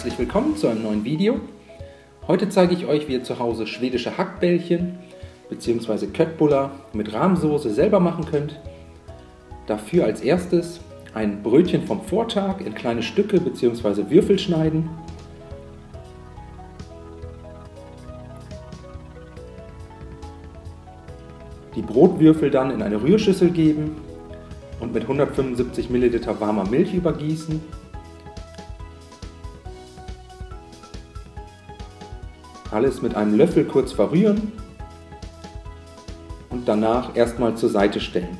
herzlich willkommen zu einem neuen Video. Heute zeige ich euch, wie ihr zu Hause schwedische Hackbällchen bzw. Köttbullar mit Rahmsoße selber machen könnt. Dafür als erstes ein Brötchen vom Vortag in kleine Stücke bzw. Würfel schneiden. Die Brotwürfel dann in eine Rührschüssel geben und mit 175 ml warmer Milch übergießen. Alles mit einem Löffel kurz verrühren und danach erstmal zur Seite stellen.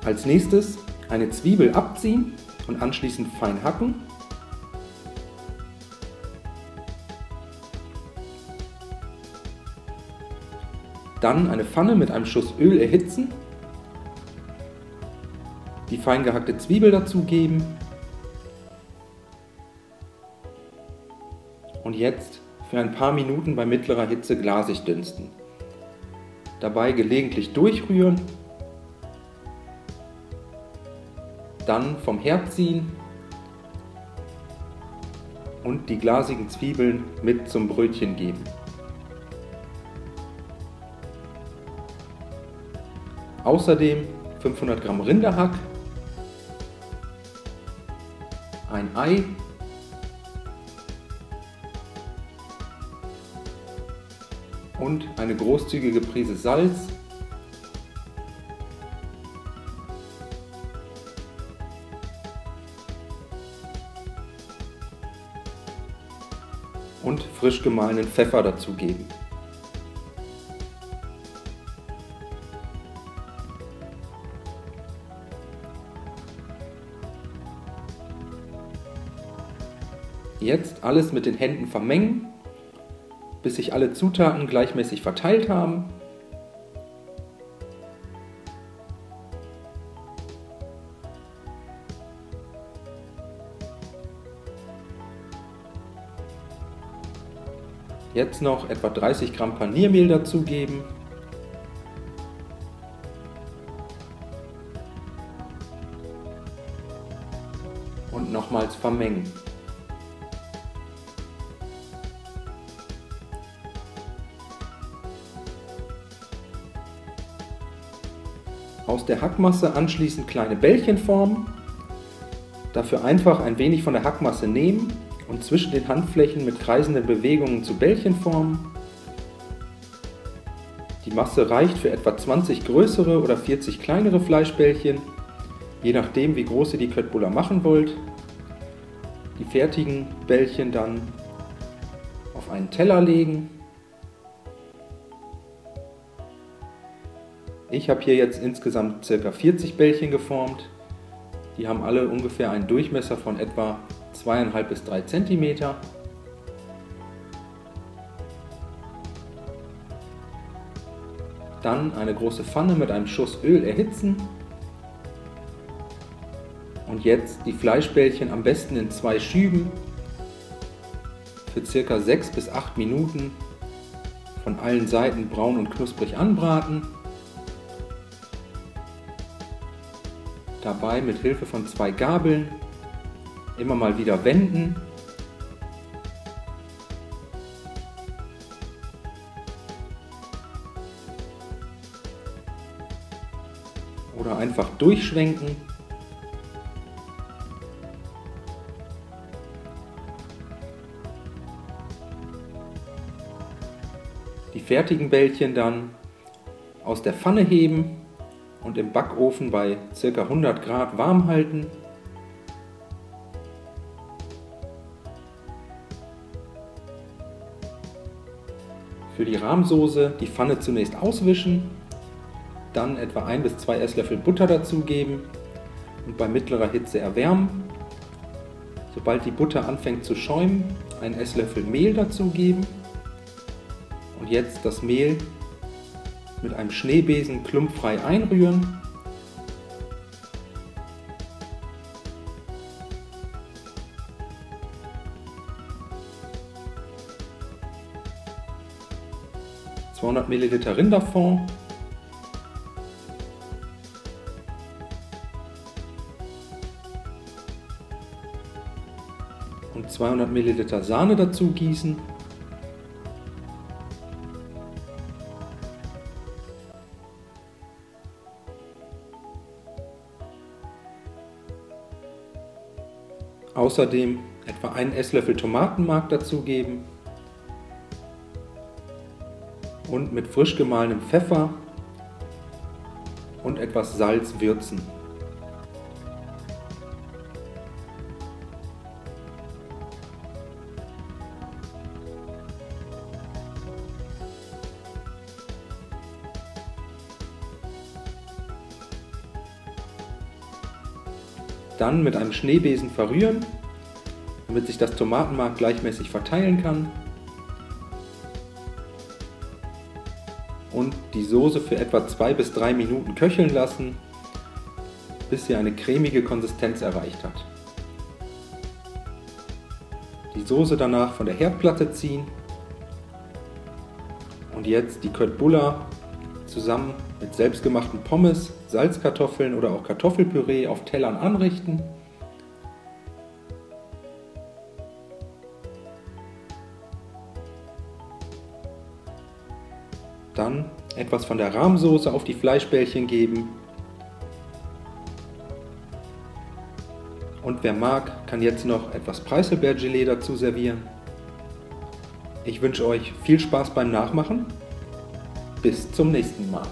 Als nächstes eine Zwiebel abziehen und anschließend fein hacken. Dann eine Pfanne mit einem Schuss Öl erhitzen, die fein gehackte Zwiebel dazugeben und jetzt für ein paar Minuten bei mittlerer Hitze glasig dünsten. Dabei gelegentlich durchrühren, dann vom Herd ziehen und die glasigen Zwiebeln mit zum Brötchen geben. Außerdem 500 Gramm Rinderhack, ein Ei, und eine großzügige Prise Salz, und frisch gemahlenen Pfeffer dazugeben. Jetzt alles mit den Händen vermengen, bis sich alle Zutaten gleichmäßig verteilt haben. Jetzt noch etwa 30 Gramm Paniermehl dazugeben. Und nochmals vermengen. Aus der Hackmasse anschließend kleine Bällchen formen. Dafür einfach ein wenig von der Hackmasse nehmen und zwischen den Handflächen mit kreisenden Bewegungen zu Bällchen formen. Die Masse reicht für etwa 20 größere oder 40 kleinere Fleischbällchen, je nachdem wie groß ihr die Köttbullar machen wollt. Die fertigen Bällchen dann auf einen Teller legen. Ich habe hier jetzt insgesamt ca. 40 Bällchen geformt. Die haben alle ungefähr einen Durchmesser von etwa 2,5 bis 3 cm. Dann eine große Pfanne mit einem Schuss Öl erhitzen. Und jetzt die Fleischbällchen am besten in 2 Schüben für ca. 6 bis 8 Minuten von allen Seiten braun und knusprig anbraten. Dabei mit Hilfe von 2 Gabeln immer mal wieder wenden. Oder einfach durchschwenken. Die fertigen Bällchen dann aus der Pfanne heben und im Backofen bei ca. 100 Grad warm halten. Für die Rahmsoße die Pfanne zunächst auswischen, dann etwa 1 bis 2 Esslöffel Butter dazugeben und bei mittlerer Hitze erwärmen. Sobald die Butter anfängt zu schäumen, einen Esslöffel Mehl dazugeben und jetzt das Mehl mit einem Schneebesen klumpfrei einrühren. ...200 ml Rinderfond, und 200 Milliliter Sahne dazu gießen. Außerdem etwa einen Esslöffel Tomatenmark dazugeben und mit frisch gemahlenem Pfeffer und etwas Salz würzen. Dann mit einem Schneebesen verrühren, damit sich das Tomatenmark gleichmäßig verteilen kann. Und die Soße für etwa 2 bis 3 Minuten köcheln lassen, bis sie eine cremige Konsistenz erreicht hat. Die Soße danach von der Herdplatte ziehen und jetzt die Köttbullar zusammen mit selbstgemachten Pommes, Salzkartoffeln oder auch Kartoffelpüree auf Tellern anrichten. Dann etwas von der Rahmsoße auf die Fleischbällchen geben. Und wer mag, kann jetzt noch etwas Preiselbeergelee dazu servieren. Ich wünsche euch viel Spaß beim Nachmachen. Bis zum nächsten Mal.